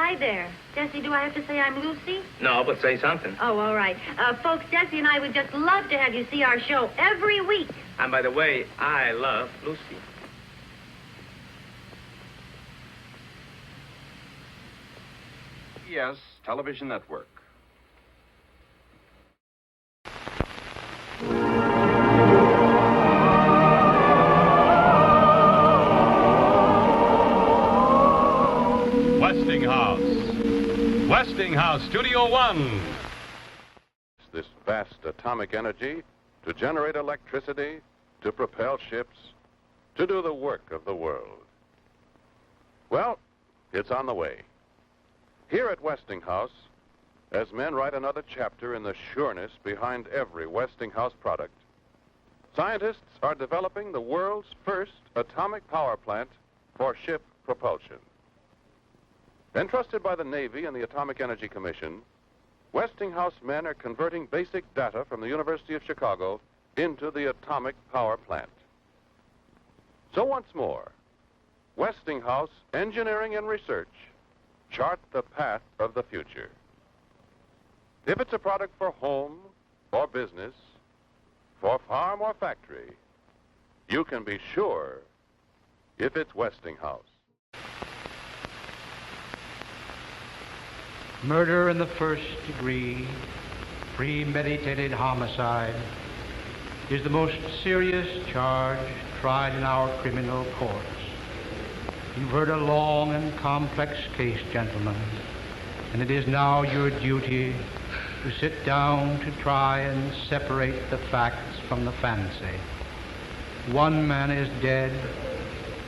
hi there. Jesse, do I have to say I'm Lucy? No, but say something. Oh, all right. Folks, Jesse and I would just love to have you see our show every week. And by the way, I love Lucy. Yes, television network. Westinghouse, Studio One. This vast atomic energy to generate electricity, to propel ships, to do the work of the world. Well, it's on the way. Here at Westinghouse, as men write another chapter in the sureness behind every Westinghouse product, scientists are developing the world's first atomic power plant for ship propulsion. Entrusted by the Navy and the Atomic Energy Commission, Westinghouse men are converting basic data from the University of Chicago into the atomic power plant. So once more, Westinghouse Engineering and Research chart the path of the future. If it's a product for home or business, for farm or factory, you can be sure if it's Westinghouse. Murder in the first degree, premeditated homicide, is the most serious charge tried in our criminal courts. You've heard a long and complex case, gentlemen, and it is now your duty to sit down to try and separate the facts from the fancy. One man is dead,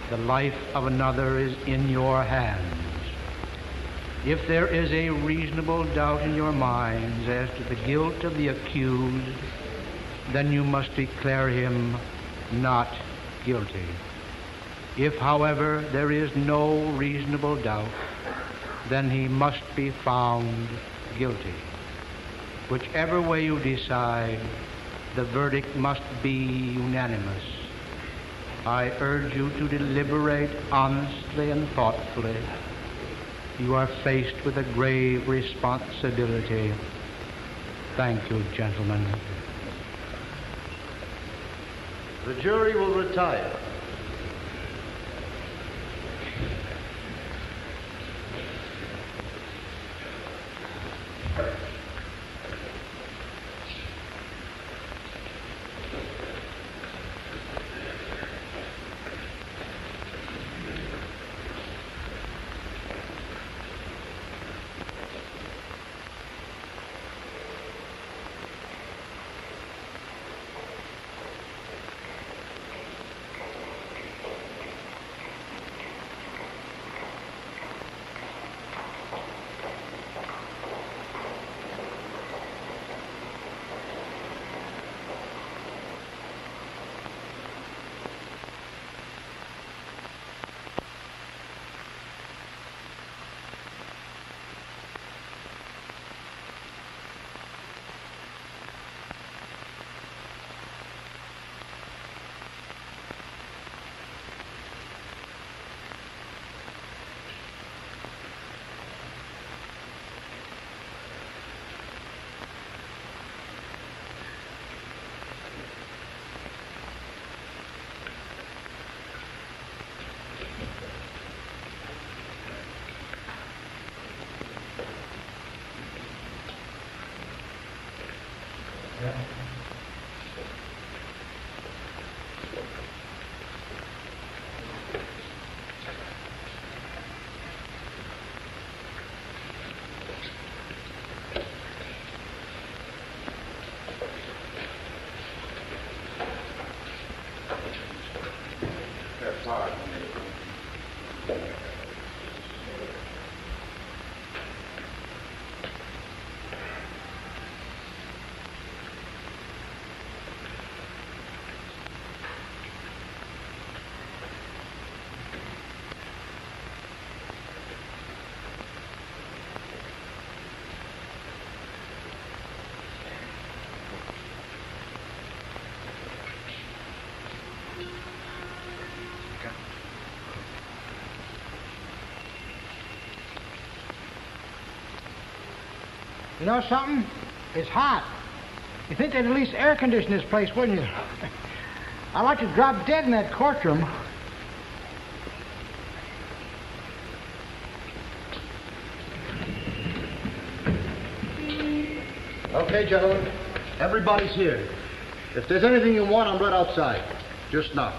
the life of another is in your hands. If there is a reasonable doubt in your minds as to the guilt of the accused, then you must declare him not guilty. If, however, there is no reasonable doubt, then he must be found guilty. Whichever way you decide, the verdict must be unanimous. I urge you to deliberate honestly and thoughtfully. You are faced with a grave responsibility. Thank you, gentlemen. The jury will retire. You know something? It's hot. You think they'd at least air condition this place, wouldn't you? I'd like to drop dead in that courtroom. Okay, gentlemen. Everybody's here. If there's anything you want, I'm right outside. Just knock.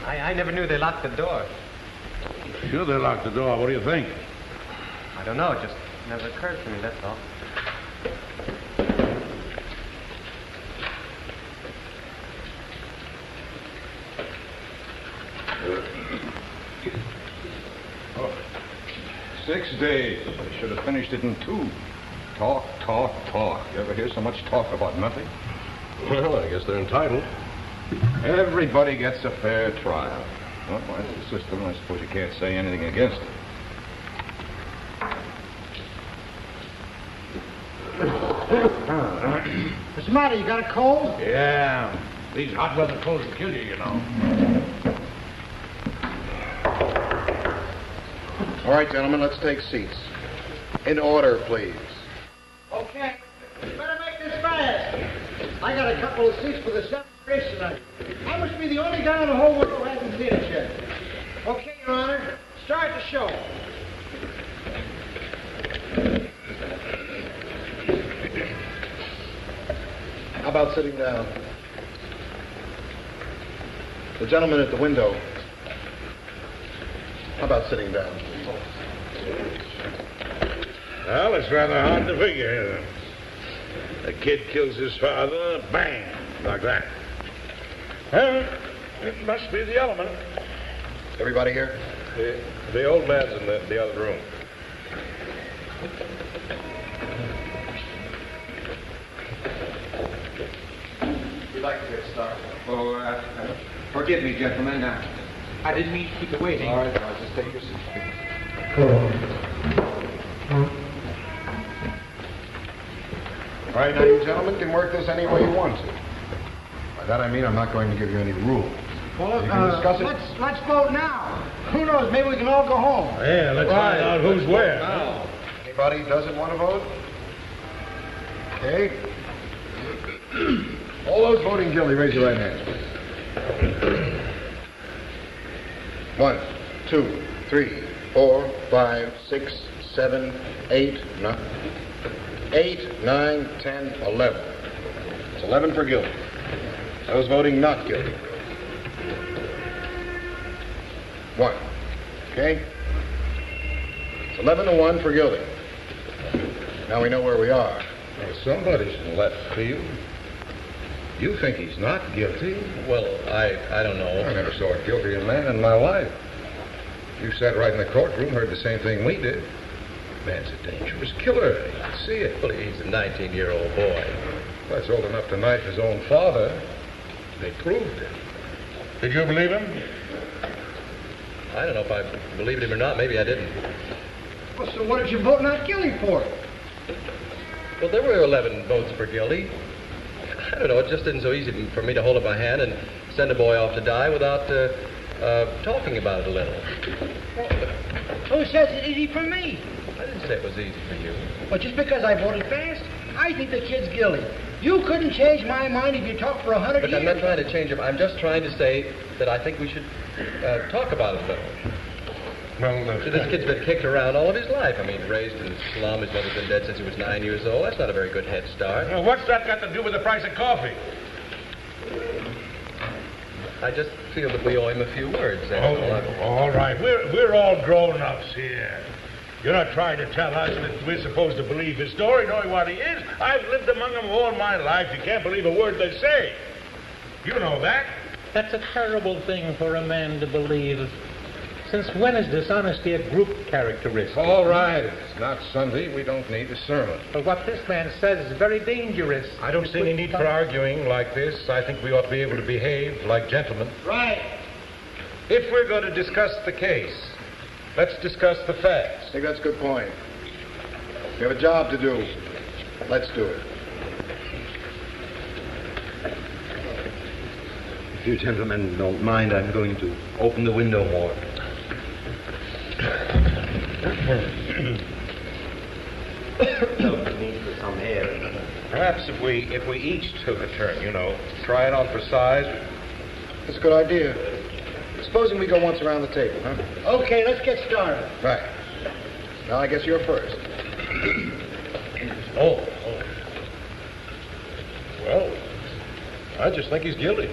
I never knew they locked the door. Sure they locked the door. What do you think? I don't know. It just never occurred to me, that's all. Oh, 6 days. I should have finished it in 2. Talk, talk, talk. You ever hear so much talk about nothing? Well, I guess they're entitled. Everybody gets a fair trial. Well, that's the system. I suppose you can't say anything against it. What's the matter? You got a cold? Yeah. These hot weather colds will kill you, you know. All right, gentlemen, let's take seats. In order, please. Okay. Better make this fast. I got a couple of seats for the 7th race tonight. I must be the only guy in the whole world who hasn't seen it yet. Okay, Your Honor. Start the show. How about sitting down? The gentleman at the window. How about sitting down? Well, it's rather hard to figure. A kid kills his father, bang, like that. Well, it must be the element. Everybody here? The old man's in the other room. We'd like to get started. Oh, forgive me, gentlemen. I didn't mean to keep you waiting. All right, now, just take your seat. All right, now, you gentlemen can work this any way you want to. By that I mean I'm not going to give you any rules. Well, You can discuss it. let's vote now. Who knows? Maybe we can all go home. Yeah, let's find out who's where. Anybody who doesn't want to vote? Okay. All those voting guilty, raise your right hand. 1, 2, 3, 4, 5, 6, 7, 8, 9, 10, 11. It's 11 for guilty. Those voting not guilty. 1. Okay? It's 11 to 1 for guilty. Now we know where we are. Well, somebody's in left field. You think he's not guilty? Well, I don't know. I never saw a guilty man in my life. You sat right in the courtroom, heard the same thing we did. Man's a dangerous killer. You can see it. Well, he's a 19-year-old boy. That's old enough to knife his own father. They proved it. Did you believe him? I don't know if I believed him or not. Maybe I didn't. Well, so what did you vote not guilty for? Well, there were 11 votes for guilty. I don't know. It just isn't so easy for me to hold up my hand and send a boy off to die without talking about it a little. Who says it's easy for me? I didn't say it was easy for you. Well, just because I voted fast, I think the kid's guilty. You couldn't change my mind if you talked for 100 But years. I'm not trying to change him. I'm just trying to say that I think we should talk about it a little. Well, This kid's been kicked around all of his life. I mean, raised in the slum. His mother's been dead since he was 9 years old. That's not a very good head start. Well, what's that got to do with the price of coffee? I just feel that we owe him a few words. That's all. All right. We're all grown-ups here. You're not trying to tell us that we're supposed to believe his story, knowing what he is. I've lived among them all my life. You can't believe a word they say. You know that. That's a terrible thing for a man to believe. Since when is dishonesty a group characteristic? All right. It's not Sunday. We don't need a sermon. But what this man says is very dangerous. I don't see any need for arguing like this. I think we ought to be able to behave like gentlemen. Right. If we're going to discuss the case, let's discuss the facts. I think that's a good point. We have a job to do. Let's do it. If you gentlemen don't mind, I'm going to open the window more. Need for some air. Perhaps if we each took a turn, try it on for size. That's a good idea. Supposing we go once around the table, huh? Okay, let's get started. Right. Now, I guess you're first. Oh. Well, I just think he's guilty.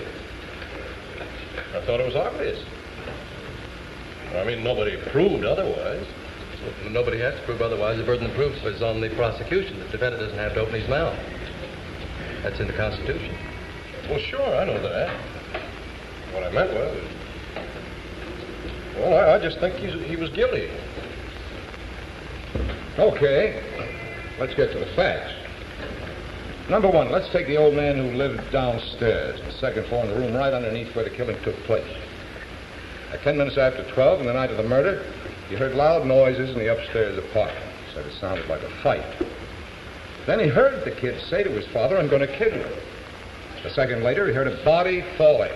I thought it was obvious. I mean, nobody proved otherwise. Well, nobody has to prove otherwise. The burden of proof is on the prosecution. The defendant doesn't have to open his mouth. That's in the Constitution. Well, sure, I know that. What I meant was, I just think he was guilty. Okay, let's get to the facts. Number one, let's take the old man who lived downstairs, the second floor in the room right underneath where the killing took place. At 10 minutes after 12 on the night of the murder, he heard loud noises in the upstairs apartment. He said it sounded like a fight. Then he heard the kid say to his father, "I'm going to kill you." A second later, he heard a body falling.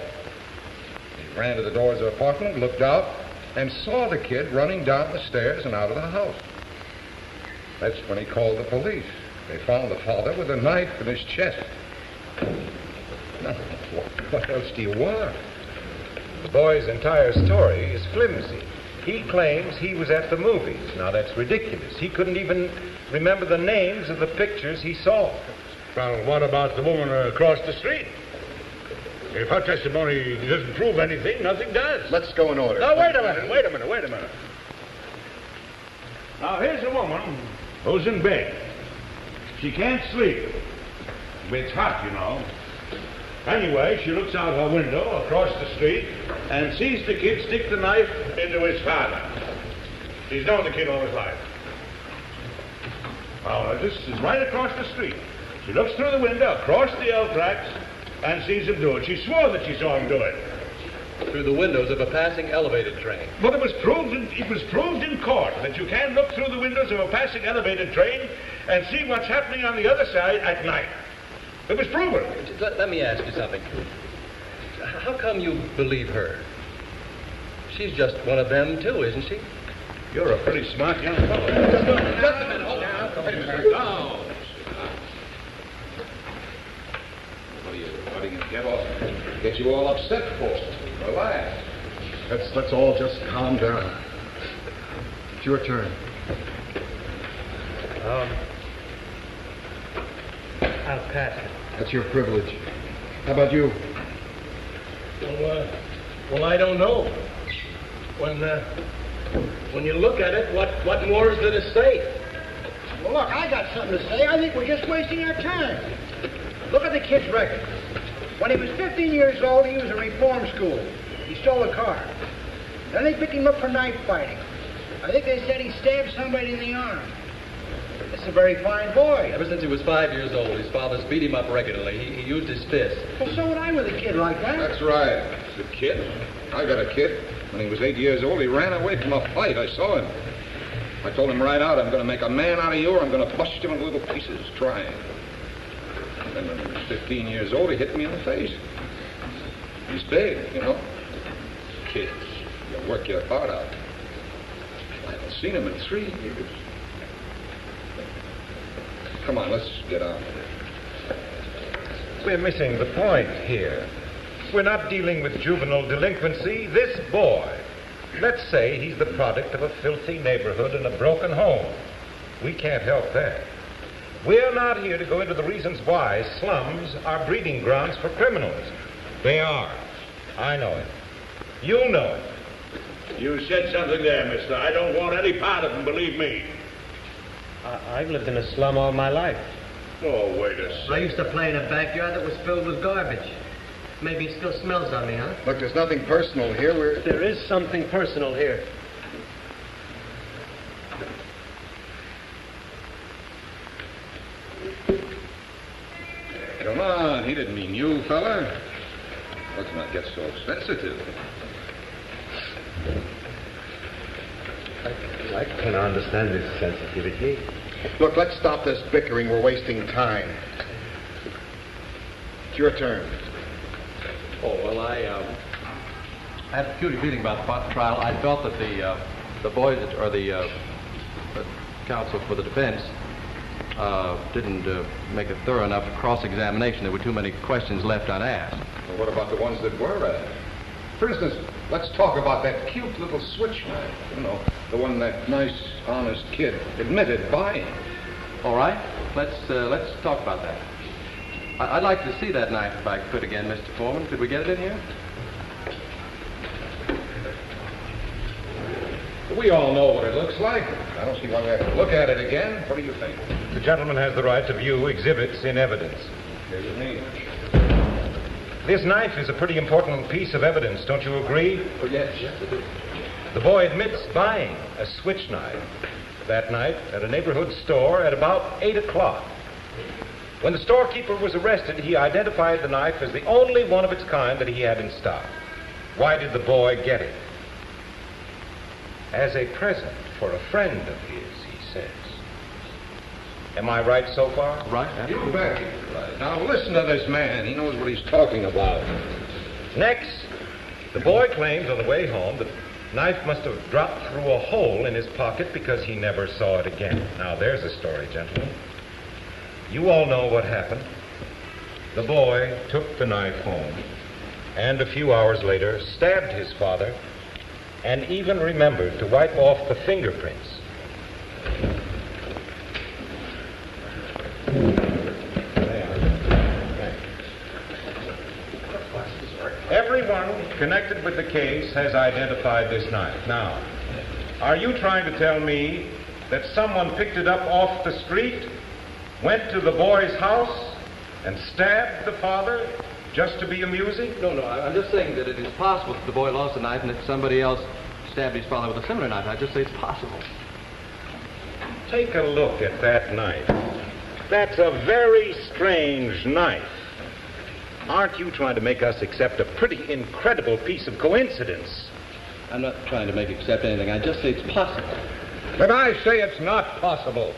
He ran to the doors of the apartment, looked out, and saw the kid running down the stairs and out of the house. That's when he called the police. They found the father with a knife in his chest. Now, what else do you want? The boy's entire story is flimsy. He claims he was at the movies. Now, that's ridiculous. He couldn't even remember the names of the pictures he saw. Well, what about the woman across the street? If her testimony doesn't prove anything, nothing does. Let's go in order. Now, wait a minute. Now, here's a woman who's in bed. She can't sleep. It's hot, Anyway, she looks out her window across the street and sees the kid stick the knife into his father. She's known the kid all his life. Now, this is right across the street. She looks through the window across the L tracks and sees him do it. She swore that she saw him do it. Through the windows of a passing elevated train. But it was proved in court that you can look through the windows of a passing elevated train and see what's happening on the other side at night. It was proven. Let me ask you something. How come you believe her? She's just one of them, too, isn't she? You're a pretty smart young fellow. Just a minute. Hold down. Down. What are you get you all upset for? Relax. Let's all just calm down. It's your turn. I'll pass it. That's your privilege. How about you? Well, I don't know. When you look at it, what more is there to say? Well, look, I got something to say. I think we're just wasting our time. Look at the kid's record. When he was 15 years old, he was in reform school. He stole a car. Then they picked him up for knife fighting. I think they said he stabbed somebody in the arm. This is a very fine boy. Ever since he was 5 years old, his father's beat him up regularly. He used his fist. Well, so would I with a kid like that. That's right. The kid. I got a kid. When he was 8 years old, he ran away from a fight. I saw him. I told him right out, I'm going to make a man out of you, or I'm going to bust you into little pieces, trying. And then when he was 15 years old, he hit me in the face. He's big, Kids, you work your heart out. I haven't seen him in 3 years. Come on, let's get on with it. We're missing the point here. We're not dealing with juvenile delinquency. This boy, let's say he's the product of a filthy neighborhood and a broken home. We can't help that. We're not here to go into the reasons why slums are breeding grounds for criminals. They are. I know it. You know it. You said something there, mister. I don't want any part of him, believe me. I've lived in a slum all my life. Oh, wait a second. I used to play in a backyard that was filled with garbage. Maybe it still smells on me, huh? Look, there's nothing personal here. There is something personal here. Come on, he didn't mean you, fella. Let's not get so sensitive. I can understand this sensitivity. Look, let's stop this bickering. We're wasting time. It's your turn. Oh, well, I had a peculiar feeling about the trial. I felt that the boys, or the counsel for the defense, didn't make a thorough enough cross-examination. There were too many questions left unasked. Well, what about the ones that were asked? For instance, let's talk about that cute little switch knife. You know, the one that nice, honest kid admitted buying. All right, let's talk about that. I'd like to see that knife if I could again, Mr. Foreman. Could we get it in here? We all know what it looks like. I don't see why we have to look at it again. What do you think? The gentleman has the right to view exhibits in evidence. Here's it me. This knife is a pretty important piece of evidence, don't you agree? Oh, yes, I do. The boy admits buying a switch knife that night at a neighborhood store at about 8 o'clock. When the storekeeper was arrested, he identified the knife as the only one of its kind that he had in stock. Why did the boy get it? As a present for a friend of his, he says. Am I right so far? Right. You bet. Right. Now listen to this man. He knows what he's talking about. Next, the boy claims on the way home that the knife must have dropped through a hole in his pocket because he never saw it again. Now there's a story, gentlemen. You all know what happened. The boy took the knife home and a few hours later stabbed his father and even remembered to wipe off the fingerprints. Everyone connected with the case has identified this knife. Now, are you trying to tell me that someone picked it up off the street, went to the boy's house, and stabbed the father just to be amusing? No, I'm just saying that it is possible that the boy lost the knife and that somebody else stabbed his father with a similar knife. I just say it's possible. Take a look at that knife. That's a very strange knife. Aren't you trying to make us accept a pretty incredible piece of coincidence? I'm not trying to make you accept anything. I just say it's possible. But I say it's not possible.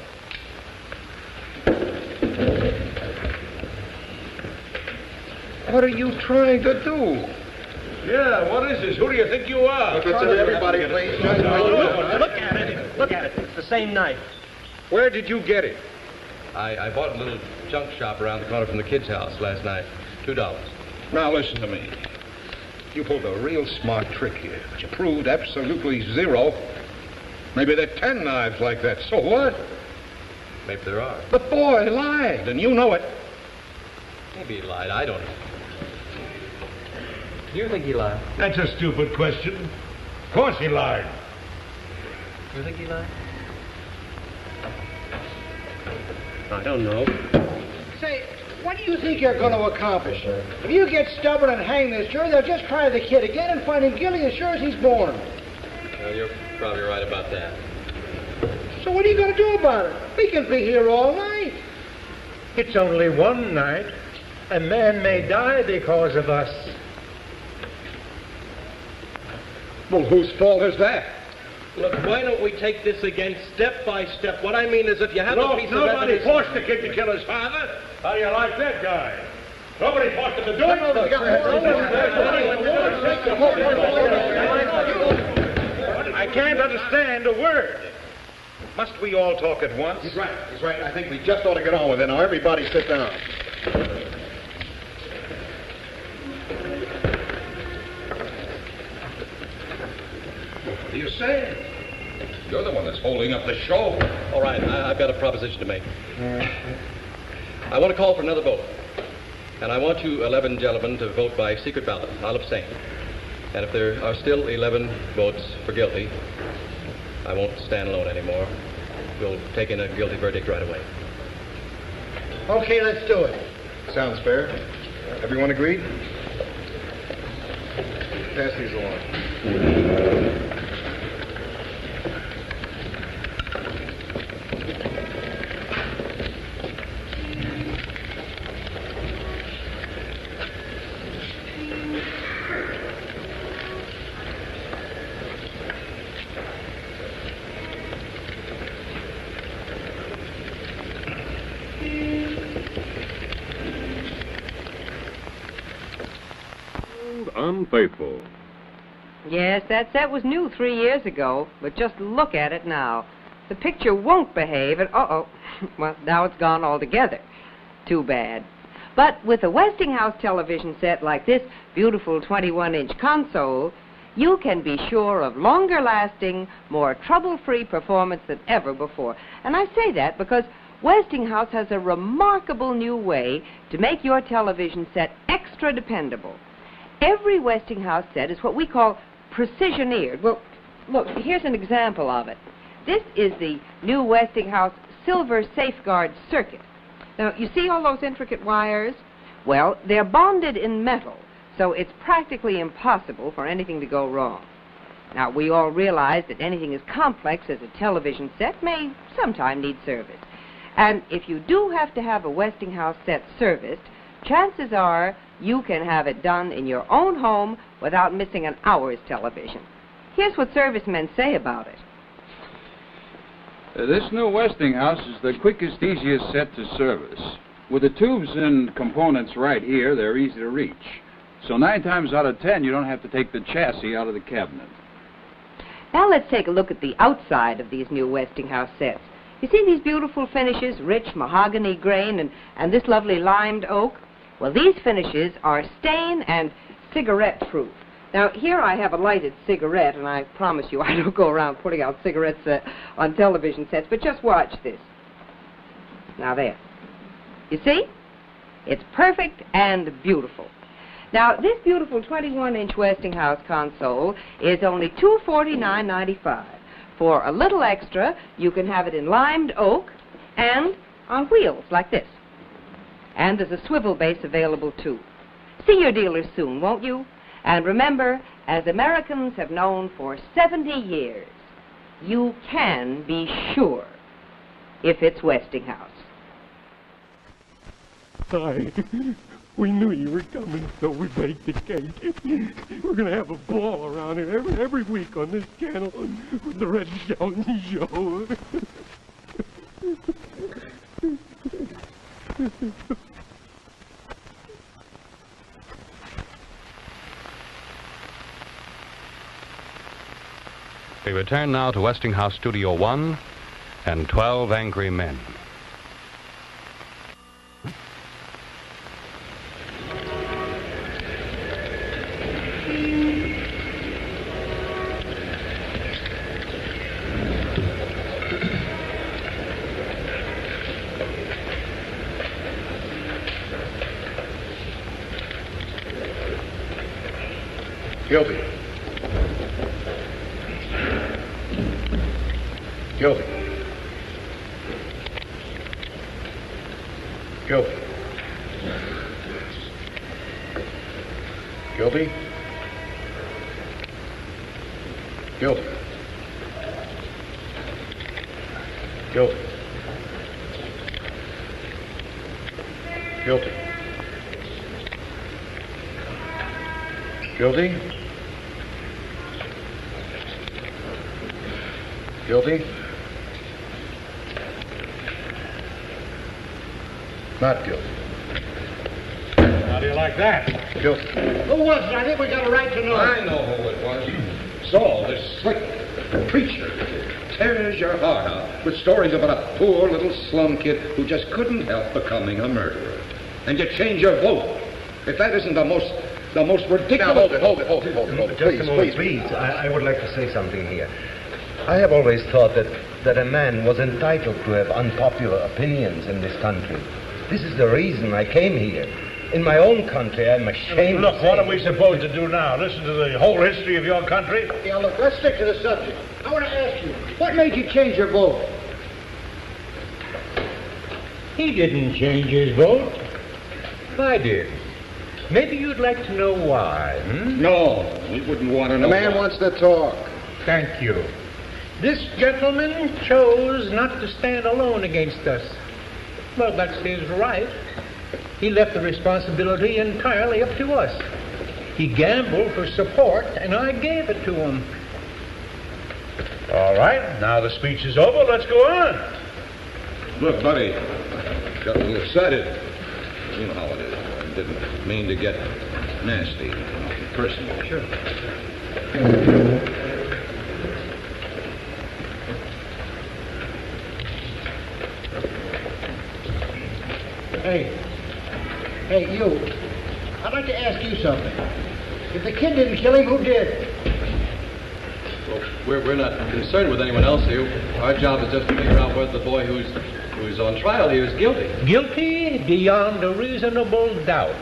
What are you trying to do? Yeah, what is this? Who do you think you are? Everybody, please. Look at it. Look at it. It's the same knife. Where did you get it? I bought a little junk shop around the corner from the kid's house last night. $2. Now listen to me. You pulled a real smart trick here, but you proved absolutely zero. Maybe there are 10 knives like that. So what? Maybe there are. The boy lied, and you know it. Maybe he lied. I don't know. Do you think he lied? That's a stupid question. Of course he lied. Do you think he lied? I don't know. Say, what do you think you're going to accomplish? If you get stubborn and hang this jury, they'll just try the kid again and find him guilty as sure as he's born. Well, you're probably right about that. So what are you going to do about it? We can be here all night. It's only one night. A man may die because of us. Well, whose fault is that? Look, why don't we take this again step by step? What I mean is if you have a piece of nobody evidence... forced the kid to kill his father. How do you like that guy? Nobody forced him to do it. I can't understand a word. Must we all talk at once? He's right. I think we just ought to get on with it. Now, everybody sit down. What do you say? You're the one that's holding up the show. All right, I've got a proposition to make. I want to call for another vote. And I want you 11 gentlemen to vote by secret ballot. I'll abstain. And if there are still 11 votes for guilty, I won't stand alone anymore. We'll take in a guilty verdict right away. Okay, let's do it. Sounds fair. Everyone agreed? Pass these along. unfaithful. Yes, that set was new 3 years ago, but just look at it now. The picture won't behave, and well, now it's gone altogether. Too bad. But with a Westinghouse television set like this beautiful 21-inch console, you can be sure of longer-lasting, more trouble-free performance than ever before. And I say that because Westinghouse has a remarkable new way to make your television set extra dependable. Every Westinghouse set is what we call precisioneered. Well, look, here's an example of it. This is the new Westinghouse Silver Safeguard Circuit. Now, you see all those intricate wires? Well, they're bonded in metal, so it's practically impossible for anything to go wrong. Now, we all realize that anything as complex as a television set may sometime need service. And if you do have to have a Westinghouse set serviced, chances are you can have it done in your own home without missing an hour's television. Here's what servicemen say about it. This new Westinghouse is the quickest, easiest set to service. With the tubes and components right here, they're easy to reach. So 9 times out of 10, you don't have to take the chassis out of the cabinet. Now let's take a look at the outside of these new Westinghouse sets. You see these beautiful finishes, rich mahogany grain and this lovely limed oak? Well, these finishes are stain and cigarette-proof. Now, here I have a lighted cigarette, and I promise you I don't go around putting out cigarettes on television sets, but just watch this. Now, there. You see? It's perfect and beautiful. Now, this beautiful 21-inch Westinghouse console is only $249.95. For a little extra, you can have it in limed oak and on wheels like this. And there's a swivel base available, too. See your dealer soon, won't you? And remember, as Americans have known for 70 years, you can be sure if it's Westinghouse. Hi. We knew you were coming, so we baked the cake. We're going to have a ball around here every week on this channel with the Reginald Show. We return now to Westinghouse Studio 1 and 12 Angry Men. Guilty. Guilty. Guilty. Guilty. Guilty. Guilty. Guilty. Guilty. Guilty. Not guilty. How do you like that? Guilty. Who was it? I think we got a right to know. I know who it was. Saul, this slick preacher, tears your heart out with stories about a poor little slum kid who just couldn't help becoming a murderer. And you change your vote. If that isn't the most ridiculous... Now, hold it. Just a moment, please. I would like to say something here. I have always thought that a man was entitled to have unpopular opinions in this country. This is the reason I came here. In my own country, I'm ashamed. Look, what are we supposed to do now? Listen to the whole history of your country? Yeah, look, let's stick to the subject. I want to ask you, what made you change your vote? He didn't change his vote. I did. Maybe you'd like to know why, No, we wouldn't want to know. The man wants to talk. Thank you. This gentleman chose not to stand alone against us. Well, that's his right. He left the responsibility entirely up to us. He gambled for support, and I gave it to him. All right, now the speech is over. Let's go on. Look, buddy, got a little excited. You know how it is. didn't mean to get nasty, personal. Sure. Hey, you. I'd like to ask you something. If the kid didn't kill him, who did? Well, we're not concerned with anyone else here. Our job is just to figure out whether the boy who's on trial here is guilty. Guilty beyond a reasonable doubt.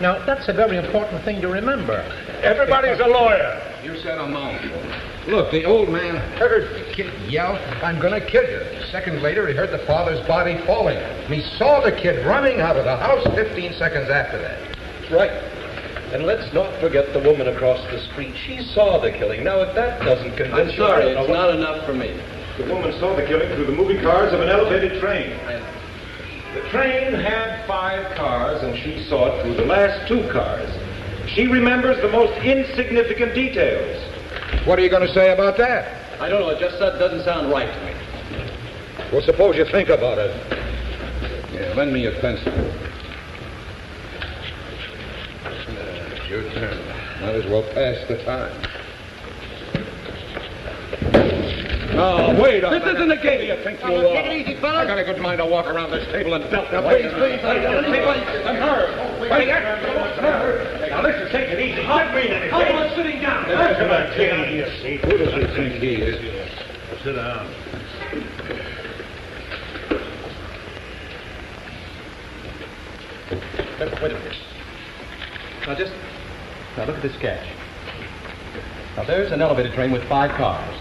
Now, that's a very important thing to remember. Everybody's a lawyer. You said a mouthful. Look, the old man heard the kid yell, "I'm gonna kill you." A second later, he heard the father's body falling. And he saw the kid running out of the house 15 seconds after that. That's right. And let's not forget the woman across the street. She saw the killing. Now, if that doesn't convince you... I'm sorry, it's not enough for me. The woman saw the killing through the moving cars of an elevated train. The train had 5 cars, and she saw it through the last 2 cars. She remembers the most insignificant details. What are you going to say about that? I don't know. It just doesn't sound right to me. Well, suppose you think about it. Yeah, lend me your pencil. Your turn. Might as well pass the time. Oh, wait a minute. This isn't a game. You think Take it easy, fellas. I got a good mind to walk around this table and belt them. Please, please. I'm hurt. Wait, now listen, take it easy. Don't mean anything. How about sitting down? Come on, take your seat. Who does he think he is? Sit down. Wait a minute. Now look at this sketch. Now there's an elevated train with 5 cars.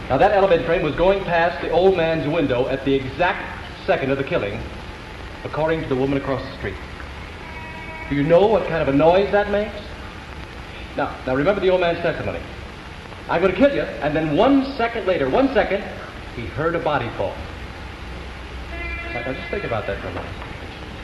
Now that elevated train was going past the old man's window at the exact second of the killing, according to the woman across the street. Do you know what kind of a noise that makes? Now remember the old man's testimony. I'm going to kill you, and then 1 second later, he heard a body fall. Now just think about that for a moment.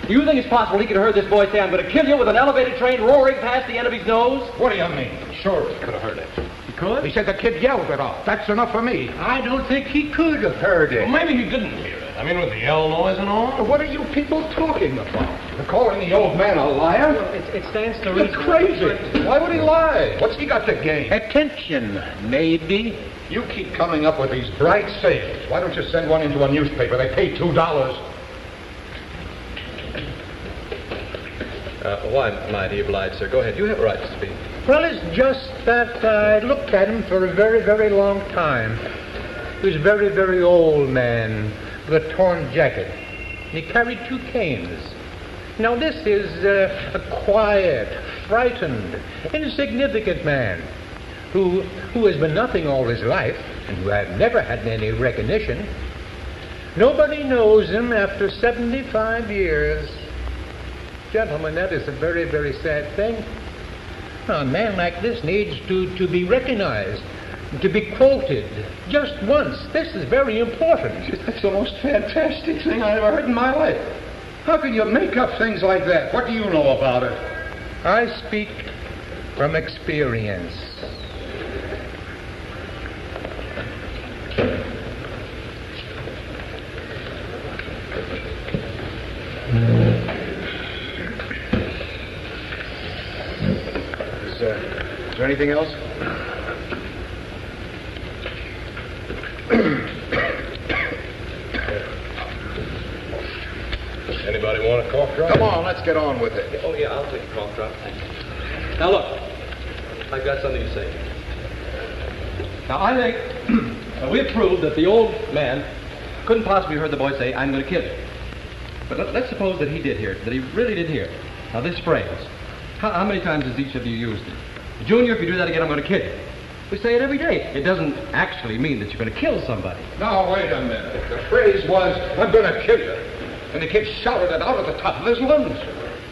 Do you think it's possible he could have heard this boy say, "I'm going to kill you," with an elevated train roaring past the end of his nose? What do you mean? Sure, he could have heard it. He could? He said the kid yelled it off. That's enough for me. I don't think he could have heard it. Well, maybe he didn't hear it. I mean, with the yell noise and all. What are you people talking about? You're calling the old man a liar? Well, it stands to You're reason. crazy. Why would he lie? What's he got to gain? Attention, maybe. You keep coming up with these bright sayings. Why don't you send one into a newspaper? They pay $2. Why, mighty obliged, sir. Go ahead. You have a right to speak. Well, it's just that I looked at him for a very, very long time. He was a very, very old man with a torn jacket. And he carried 2 canes. Now, this is a quiet, frightened, insignificant man who has been nothing all his life and who had never had any recognition. Nobody knows him after 75 years. Gentlemen, that is a very, very sad thing. Now, a man like this needs to be recognized, to be quoted just once. This is very important. That's the most fantastic thing I ever heard in my life. How can you make up things like that? What do you know about it? I speak from experience. Is there anything else? Anybody want a cough drop? Come on, let's get on with it. Oh, yeah, I'll take a cough drop. Thank you. Now, look, I've got something to say. Now, I think we've proved that the old man couldn't possibly have heard the boy say, "I'm going to kill you." But let's suppose that he did hear it, that he really did hear it. Now, this phrase, how many times has each of you used it? Junior, if you do that again, I'm going to kill you. We say it every day. It doesn't actually mean that you're going to kill somebody. Now, wait a minute. The phrase was, "I'm going to kill you." And the kid shouted it out at the top of his lungs.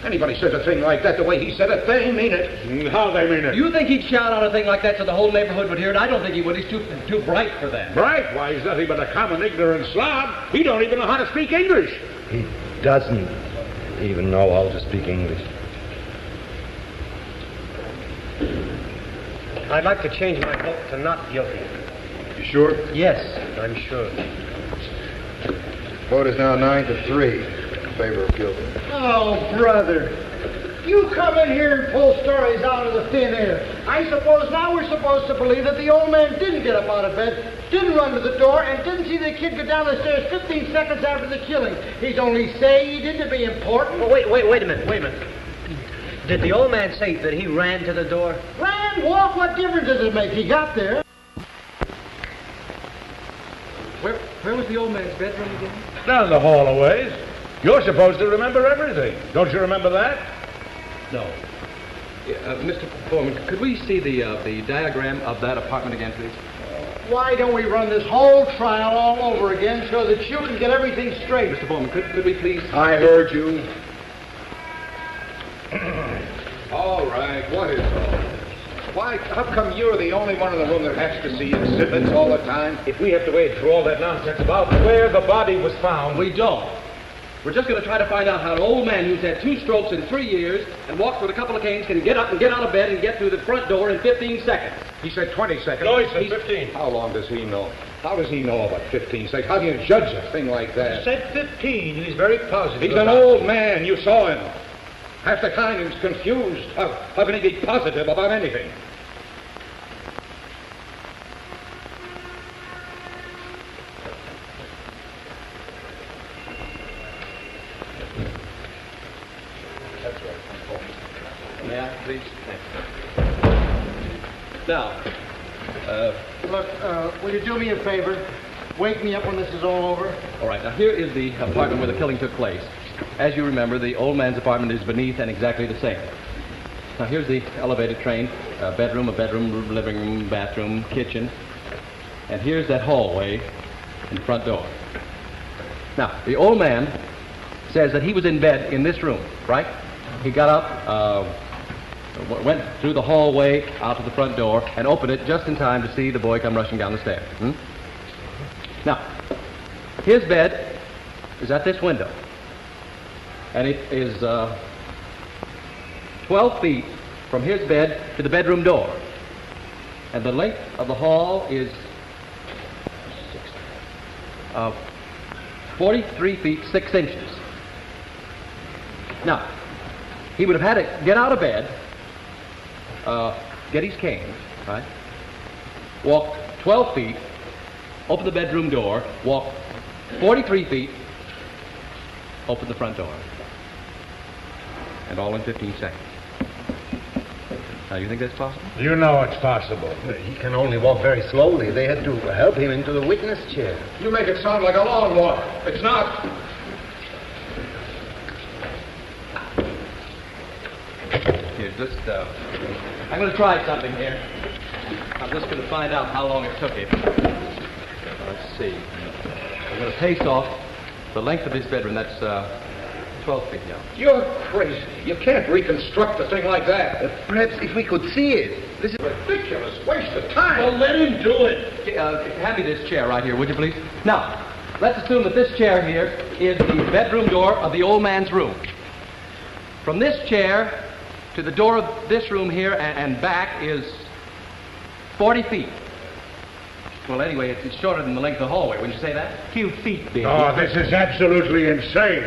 Anybody says a thing like that the way he said it, they mean it. How they mean it? You think he'd shout out a thing like that so the whole neighborhood would hear it? I don't think he would. He's too bright for that. Bright? Why, he's nothing but a common ignorant slob. He don't even know how to speak English. He doesn't even know how to speak English. I'd like to change my vote to not guilty. You sure? Yes, I'm sure. Vote is now 9-3. favor of guilty. Oh, brother. You come in here and pull stories out of the thin air. I suppose now we're supposed to believe that the old man didn't get up out of bed, didn't run to the door, and didn't see the kid go down the stairs 15 seconds after the killing. He's only saying he did to be important. Oh, wait a minute. Did the old man say that he ran to the door? Ran, walk, what difference does it make? He got there. Where was the old man's bedroom again? Down the hall a ways. You're supposed to remember everything. Don't you remember that? No. Mr. Foreman, could we see the diagram of that apartment again, please? Why don't we run this whole trial all over again so that you can get everything straight? Mr. Foreman, could we please... I heard you. All right, what is all this? Why, how come you're the only one in the room that has to see exhibits all the time? If we have to wait through all that nonsense about where the body was found... We don't. We're just going to try to find out how an old man who's had 2 strokes in 3 years and walks with a couple of canes can get up and get out of bed and get through the front door in 15 seconds. He said 20 seconds. No, he said 15. How long does he know? How does he know about 15 seconds? How do you judge a thing like that? He said 15, and he's very positive. He's an old man. You saw him. Half the time he's confused. How can he be positive about anything? May I, please? Now, Look, will you do me a favor? Wake me up when this is all over. All right, now here is the apartment where the killing took place. As you remember, the old man's apartment is beneath and exactly the same. Now here's the elevated train, a bedroom, living room, bathroom, kitchen. And here's that hallway and the front door. Now, the old man says that he was in bed in this room, right? He got up, went through the hallway out to the front door and opened it just in time to see the boy come rushing down the stairs. Now, his bed is at this window, and it is 12 feet from his bed to the bedroom door, and the length of the hall is 43 feet 6 inches. Now, he would have had to get out of bed, get his cane, right? Walk 12 feet, open the bedroom door, walk 43 feet, open the front door. And all in 15 seconds. Now, you think that's possible? You know it's possible. He can only walk very slowly. They had to help him into the witness chair. You make it sound like a long walk. It's not. Here, just, I'm going to try something here. I'm just going to find out how long it took him. Let's see. I'm going to pace off the length of his bedroom. That's 12 feet now. You're crazy. You can't reconstruct a thing like that. Perhaps if we could see it. This is a ridiculous waste of time. Well, let him do it. Hand me this chair right here, would you please? Now, let's assume that this chair here is the bedroom door of the old man's room. From this chair to the door of this room here and back is 40 feet. Well, anyway, it's shorter than the length of the hallway. Wouldn't you say that? Few feet, baby. Oh, this is absolutely insane.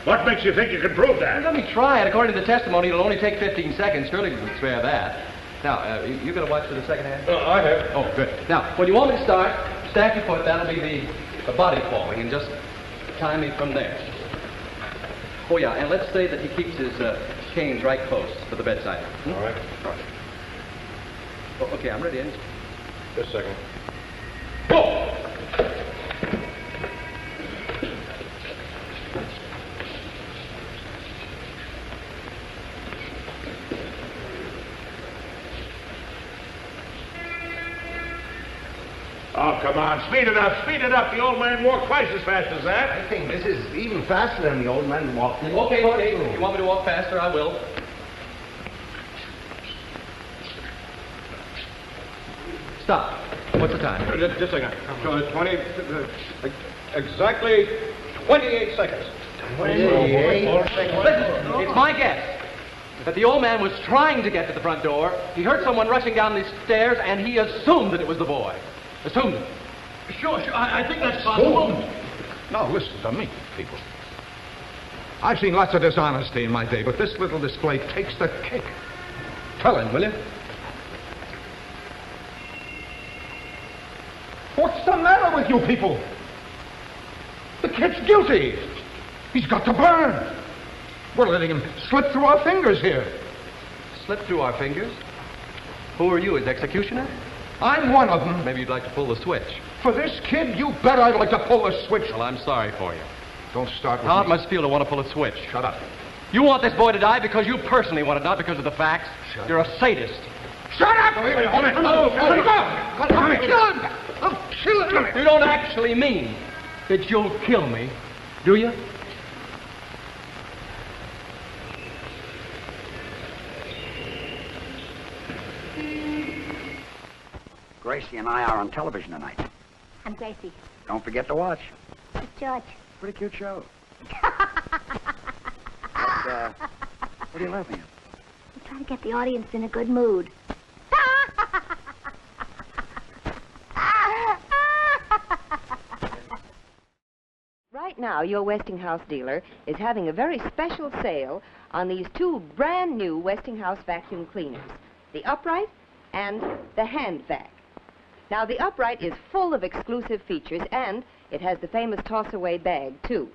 What makes you think you can prove that? Well, let me try it. According to the testimony, it'll only take 15 seconds. Surely we can spare that. Now, you going to watch for the second half? I have. Oh, good. Now, when you want me to start, stack your foot. That'll be the body falling, and just time me from there. Oh, yeah, and let's say that he keeps his canes right close to the bedside. All right. All right. Oh, okay, I'm ready. Just a second. Go! Oh, come on. Speed it up. Speed it up. The old man walked twice as fast as that. I think this is even faster than the old man walked. Okay. If you want me to walk faster, I will. Stop. What's the time? Just a second. 20, exactly 28 seconds. 28 seconds. Listen, it's my guess that the old man was trying to get to the front door. He heard someone rushing down the stairs, and he assumed that it was the boy. Assumed it. Sure. I think that's possible. Now, listen to me, people. I've seen lots of dishonesty in my day, but this little display takes the cake. Tell him, will you? What's the matter with you people? The kid's guilty. He's got to burn. We're letting him slip through our fingers here. Slip through our fingers? Who are you, his executioner? I'm one of them. Maybe you'd like to pull the switch. For this kid, you bet I'd like to pull the switch. Well, I'm sorry for you. Don't start with How me. it must feel to want to pull a switch. Shut up. You want this boy to die because you personally want it, not because of the facts. You're a sadist. Shut up! Hold it. I'll kill him. You don't actually mean that you'll kill me, do you? Gracie and I are on television tonight. I'm Gracie. Don't forget to watch. It's George. Pretty cute show. What are you laughing at? I'm trying to get the audience in a good mood. Right now, your Westinghouse dealer is having a very special sale on these two brand new Westinghouse vacuum cleaners, the upright and the hand vac. Now, the upright is full of exclusive features, and it has the famous toss-away bag, too.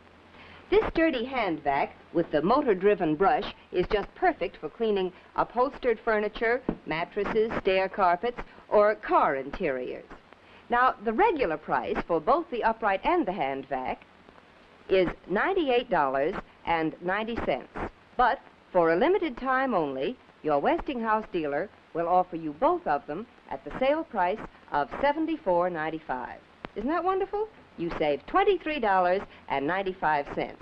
This sturdy hand vac with the motor-driven brush is just perfect for cleaning upholstered furniture, mattresses, stair carpets, or car interiors. Now, the regular price for both the upright and the hand vac is $98.90. But for a limited time only, your Westinghouse dealer will offer you both of them at the sale price of $74.95. Isn't that wonderful? You save $23.95.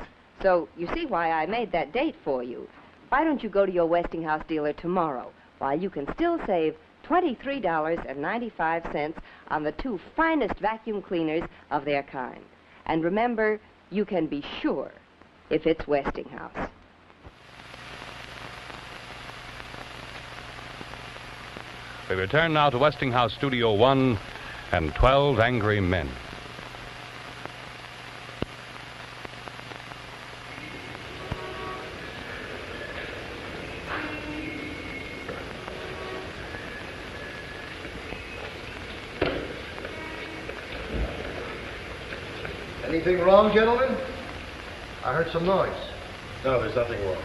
So you see why I made that date for you. Why don't you go to your Westinghouse dealer tomorrow, while you can still save $23.95 on the two finest vacuum cleaners of their kind. And remember, you can be sure if it's Westinghouse. We return now to Westinghouse Studio 1 and 12 Angry Men. Anything wrong, gentlemen? I heard some noise. No, there's nothing wrong.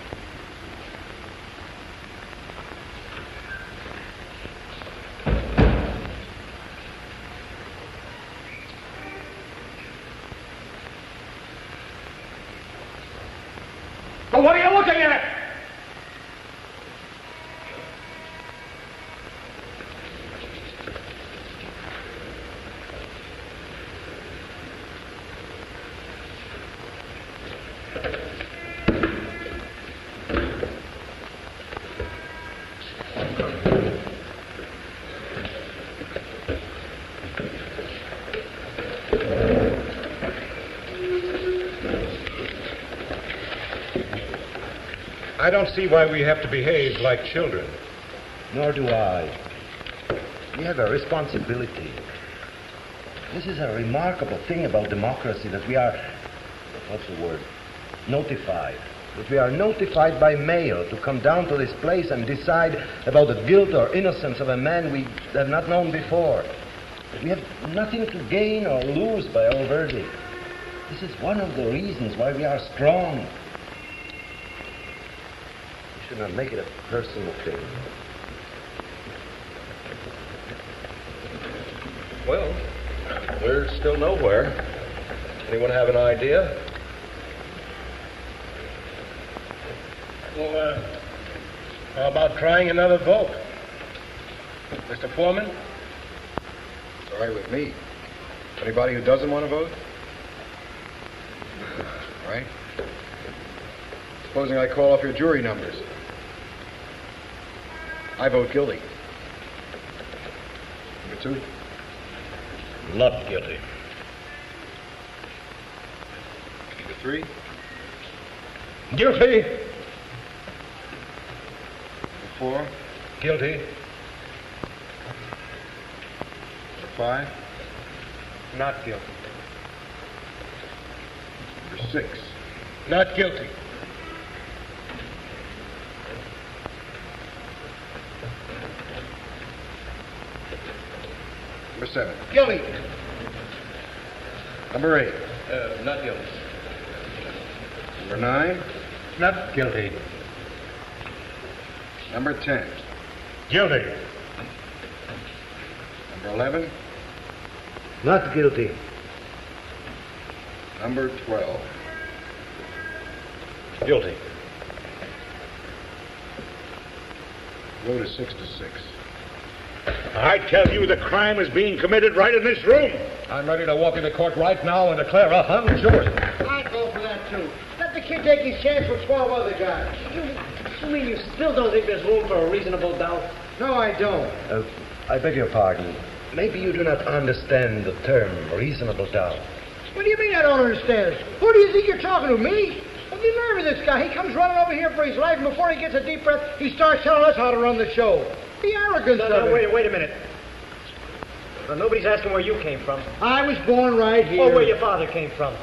But what are you looking at? I don't see why we have to behave like children. Nor do I. We have a responsibility. This is a remarkable thing about democracy, that we are, what's the word, notified. That we are notified by mail to come down to this place and decide about the guilt or innocence of a man we have not known before. We have nothing to gain or lose by our verdict. This is one of the reasons why we are strong. We should not make it a personal thing. Well, we're still nowhere. Anyone have an idea? Well, how about trying another vote? Mr. Foreman? It's all right with me. Anybody who doesn't want to vote? All right. Supposing I call off your jury numbers. I vote guilty. Number two? Not guilty. Number three? Guilty. Number four? Guilty. Number five? Not guilty. Number six? Not guilty. Number 7. Guilty. Number 8. Not guilty. Number 9. Not guilty. Number 10. Guilty. Number 11. Not guilty. Number 12. Guilty. Vote is 6 to 6. I tell you, the crime is being committed right in this room. I'm ready to walk into court right now and declare a hung jury. I'd go for that, too. Let the kid take his chance with 12 other guys. You mean you still don't think there's room for a reasonable doubt? No, I don't. I beg your pardon. Maybe you do not understand the term reasonable doubt. What do you mean I don't understand? Who do you think you're talking to, me? What's the nerve of this guy? He comes running over here for his life, and before he gets a deep breath, he starts telling us how to run the show. The arrogance of it. Wait a minute. Now, nobody's asking where you came from. I was born right here. Or where your father came from.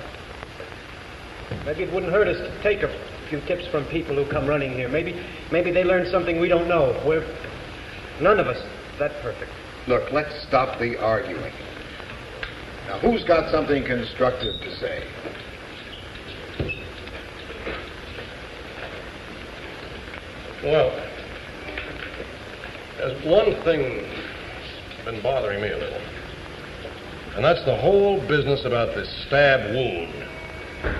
Maybe it wouldn't hurt us to take a few tips from people who come running here. Maybe they learned something we don't know. We're none of us that perfect. Look, let's stop the arguing. Now, who's got something constructive to say? Well, there's one thing that's been bothering me a little. And that's the whole business about this stab wound.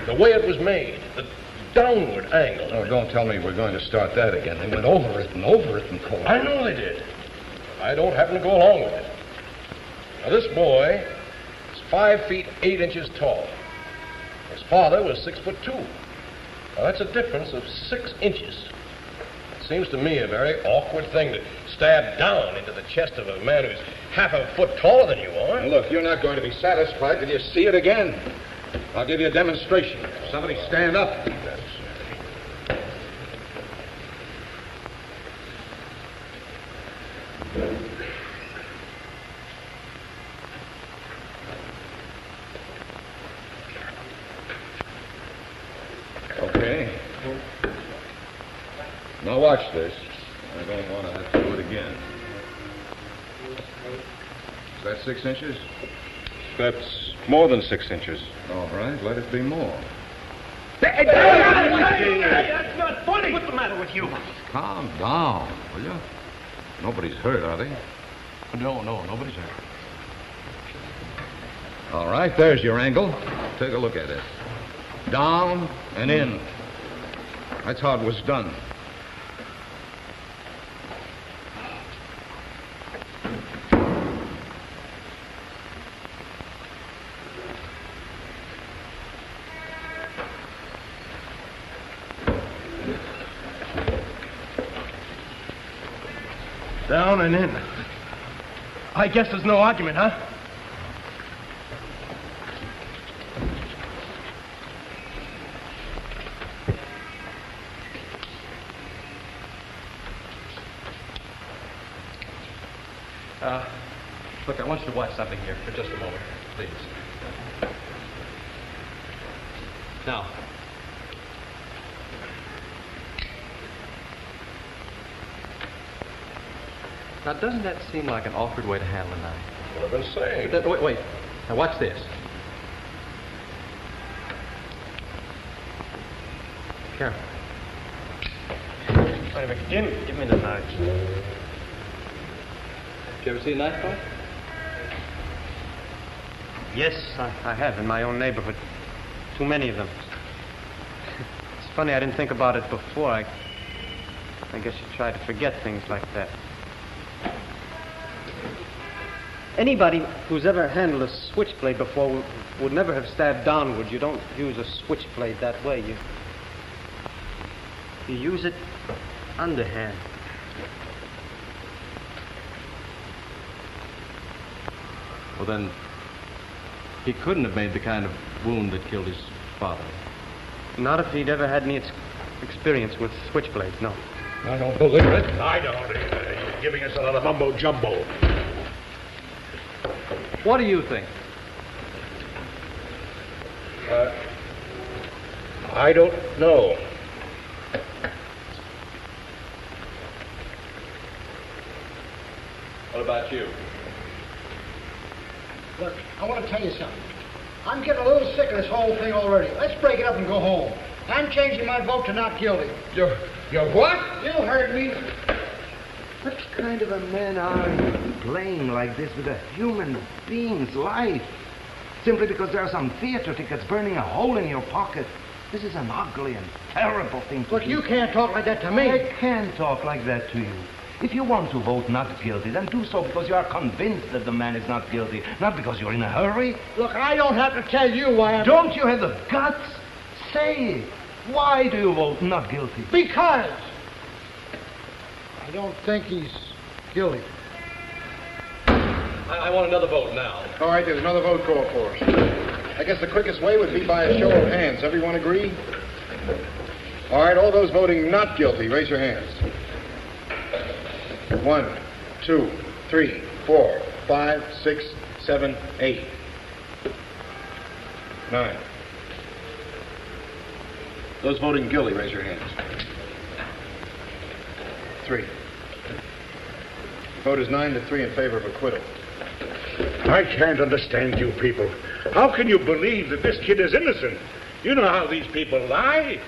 The way it was made, the downward angle. Oh, don't tell me we're going to start that again. They went over it in court. I know they did. I don't happen to go along with it. Now, this boy is 5 feet 8 inches tall. His father was 6 foot 2. Now, that's a difference of 6 inches. It seems to me a very awkward thing to stab down into the chest of a man who's half a foot taller than you are. Now, look, you're not going to be satisfied till you see it again. I'll give you a demonstration. Somebody stand up. Okay. Now watch this. I don't want to have to do it again. Is that 6 inches? That's more than 6 inches. All right, let it be more. Hey, that's not funny. What's the matter with you? Calm down, will you? Nobody's hurt, are they? No, nobody's hurt. All right, there's your angle. Take a look at it. Down and in. That's how it was done. Down and in. I guess there's no argument, huh? Look, I want you to watch something here for just a moment, please. Now, doesn't that seem like an awkward way to handle a knife? What I've been saying. Wait. Now, watch this. Careful. Wait a minute, Jim, give me the knife. Did you ever see a knife fight? Yes, I have, in my own neighborhood. Too many of them. It's funny, I didn't think about it before. I guess you try to forget things like that. Anybody who's ever handled a switchblade before would never have stabbed downward. You don't use a switchblade that way. You use it underhand. Well, then, he couldn't have made the kind of wound that killed his father. Not if he'd ever had any experience with switchblades, no. I don't believe it. I don't either. You're giving us another mumbo-jumbo. What do you think? I don't know. What about you? Look, I want to tell you something. I'm getting a little sick of this whole thing already. Let's break it up and go home. I'm changing my vote to not guilty. You're what? You heard me. What kind of a man are you, playing like this with a human being's life? Simply because there are some theater tickets burning a hole in your pocket. This is an ugly and terrible thing to do. Look, you can't talk like that to me. I can talk like that to you. If you want to vote not guilty, then do so because you are convinced that the man is not guilty, not because you're in a hurry. Look, I don't have to tell you why I'm... Don't you have the guts? Say it. Why do you vote not guilty? Because I don't think he's guilty. I want another vote now. All right, there's another vote called for us. I guess the quickest way would be by a show of hands. Everyone agree? All right, all those voting not guilty, raise your hands. 1, 2, 3, 4, 5, 6, 7, 8, 9. Those voting guilty, raise your hands. 3. Vote is 9-3 in favor of acquittal. I can't understand you people. How can you believe that this kid is innocent? You know how these people lie.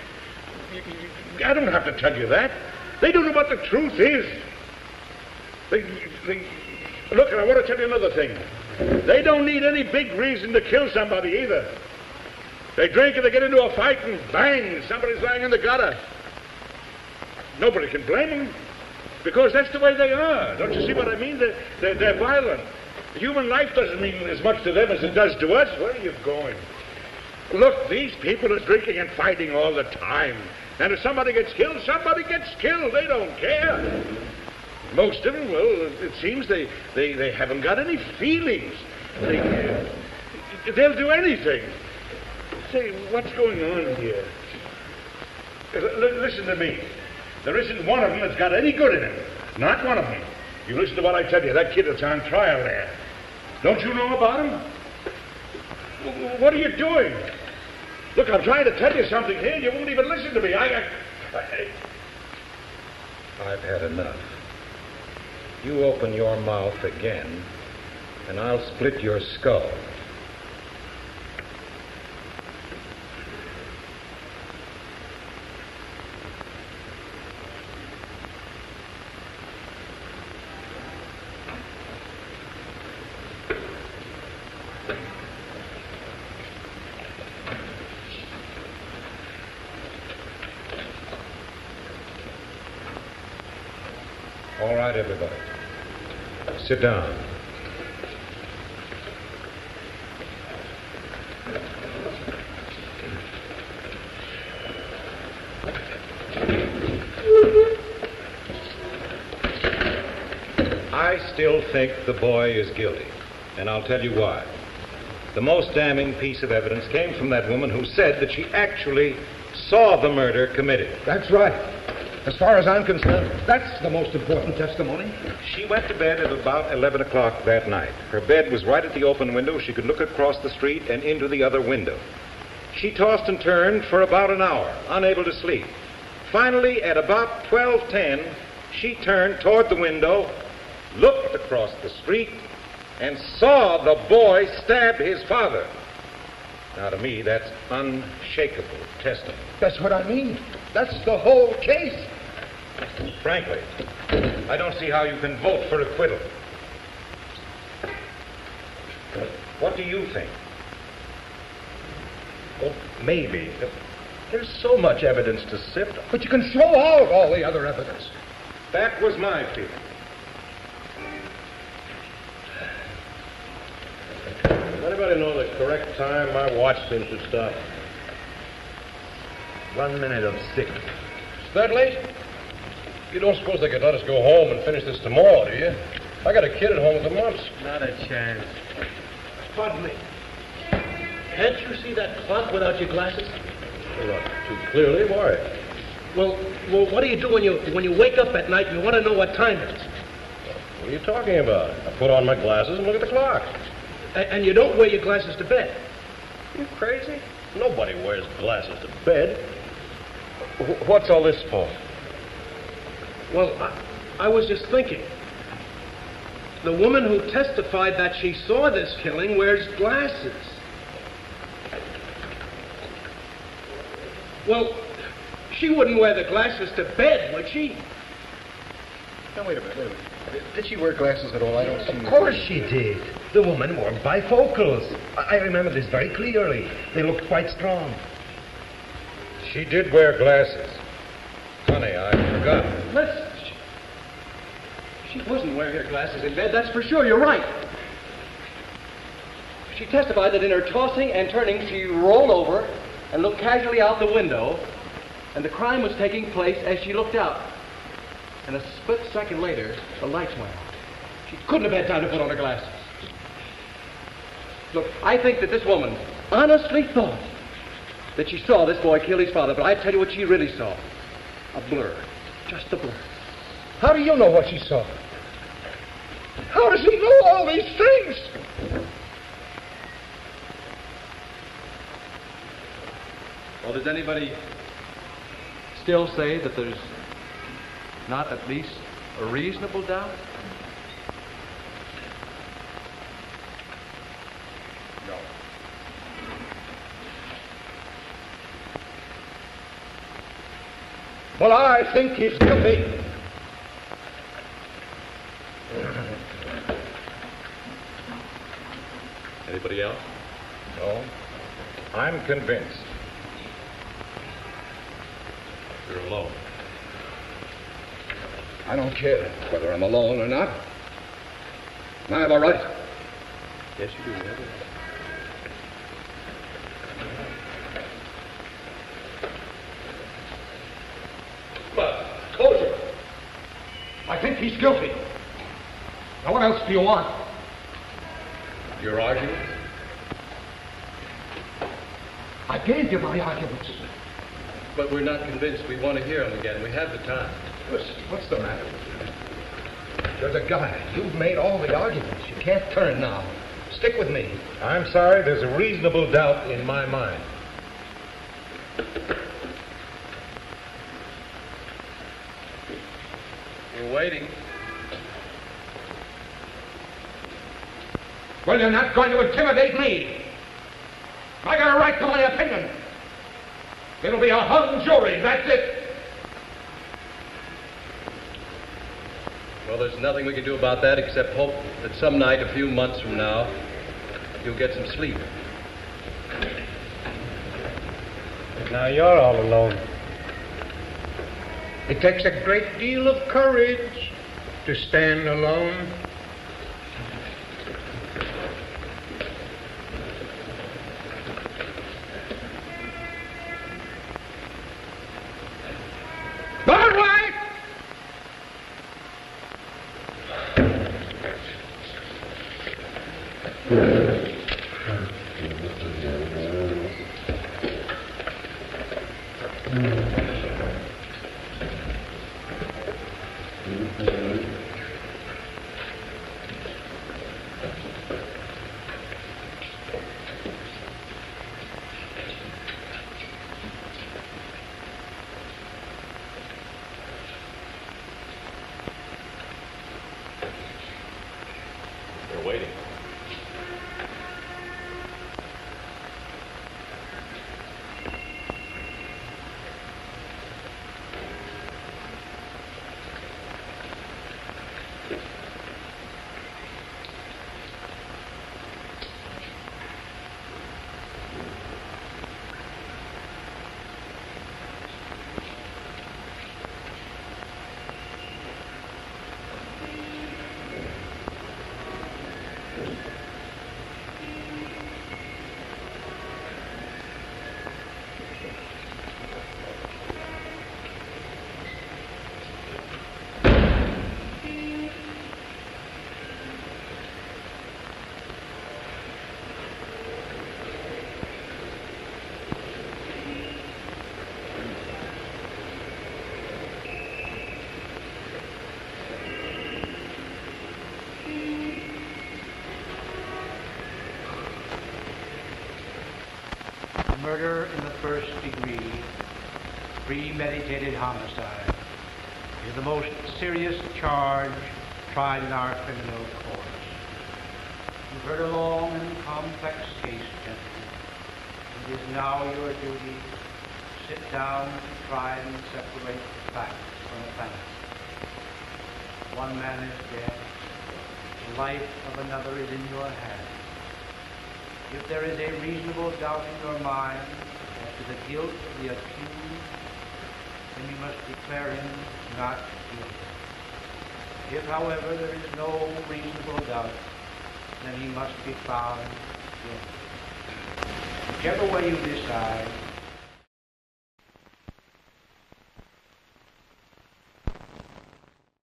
I don't have to tell you that. They don't know what the truth is. Look, and I want to tell you another thing. They don't need any big reason to kill somebody either. They drink and they get into a fight and bang, somebody's lying in the gutter. Nobody can blame them because that's the way they are. Don't you see what I mean? They're violent. Human life doesn't mean as much to them as it does to us. Where are you going? Look, these people are drinking and fighting all the time. And if somebody gets killed, somebody gets killed. They don't care. Most of them, well, it seems they haven't got any feelings. They'll do anything. Say, what's going on here? Listen to me. There isn't one of them that's got any good in him. Not one of them. You listen to what I tell you. That kid that's on trial there. Don't you know about him? What are you doing? Look, I'm trying to tell you something here. You won't even listen to me. I've had enough. You open your mouth again, and I'll split your skull. All right, everybody. Sit down. I still think the boy is guilty, and I'll tell you why. The most damning piece of evidence came from that woman who said that she actually saw the murder committed. That's right. As far as I'm concerned, that's the most important testimony. She went to bed at about 11 o'clock that night. Her bed was right at the open window. She could look across the street and into the other window. She tossed and turned for about an hour, unable to sleep. Finally, at about 12:10, she turned toward the window, looked across the street, and saw the boy stab his father. Now, to me, that's unshakable testimony. That's what I mean. That's the whole case. Frankly, I don't see how you can vote for acquittal. What do you think? Well, maybe. There's so much evidence to sift. But you can throw out all the other evidence. That was my feeling. Does anybody know the correct time my watch seems to stop? 1 minute of 6. Is that late? You don't suppose they could let us go home and finish this tomorrow, do you? I got a kid at home with the mumps. Not a chance. Pardon me. Can't you see that clock without your glasses? Well, not too clearly. Why? Well, what do you do when you wake up at night and you want to know what time it is? What are you talking about? I put on my glasses and look at the clock. And you don't wear your glasses to bed? You crazy? Nobody wears glasses to bed. What's all this for? Well, I was just thinking. The woman who testified that she saw this killing wears glasses. Well, she wouldn't wear the glasses to bed, would she? Now, wait a minute. Did she wear glasses at all? I don't see... Of course she did. The woman wore bifocals. I remember this very clearly. They looked quite strong. She did wear glasses. Honey, I forgot. She wasn't wearing her glasses in bed, that's for sure. You're right. She testified that in her tossing and turning, she rolled over and looked casually out the window, and the crime was taking place as she looked out. And a split second later, the lights went out. She couldn't have had time to put on her glasses. Look, I think that this woman honestly thought that she saw this boy kill his father, but I tell you what she really saw. A blur. Just a blur. How do you know what she saw? How does he know all these things? Well, does anybody still say that there's not at least a reasonable doubt? No. Well, I think he's guilty. Anybody else? No. I'm convinced. You're alone. I don't care whether I'm alone or not. I have a right. Yes, you do, Evan. But, closure. I think he's guilty. Now, what else do you want? Your argument? I gave you my arguments. But we're not convinced. We want to hear them again. We have the time. Listen, what's the matter with you? You're the guy. You've made all the arguments. You can't turn now. Stick with me. I'm sorry, there's a reasonable doubt in my mind. We're waiting. Well, you're not going to intimidate me. I got a right to my opinion. It'll be a hung jury, that's it. Well, there's nothing we can do about that except hope that some night, a few months from now, you'll get some sleep. Now you're all alone. It takes a great deal of courage to stand alone. All right! We're waiting. Murder in the first degree, premeditated homicide, is the most serious charge tried in our criminal courts. You've heard a long and complex case, gentlemen. It is now your duty to sit down to try and separate the facts from the fantasy. One man is dead. The life of another is in your hands. If there is a reasonable doubt in your mind as to the guilt of the accused, then you must declare him not guilty. If, however, there is no reasonable doubt, then he must be found guilty. Whichever way you decide,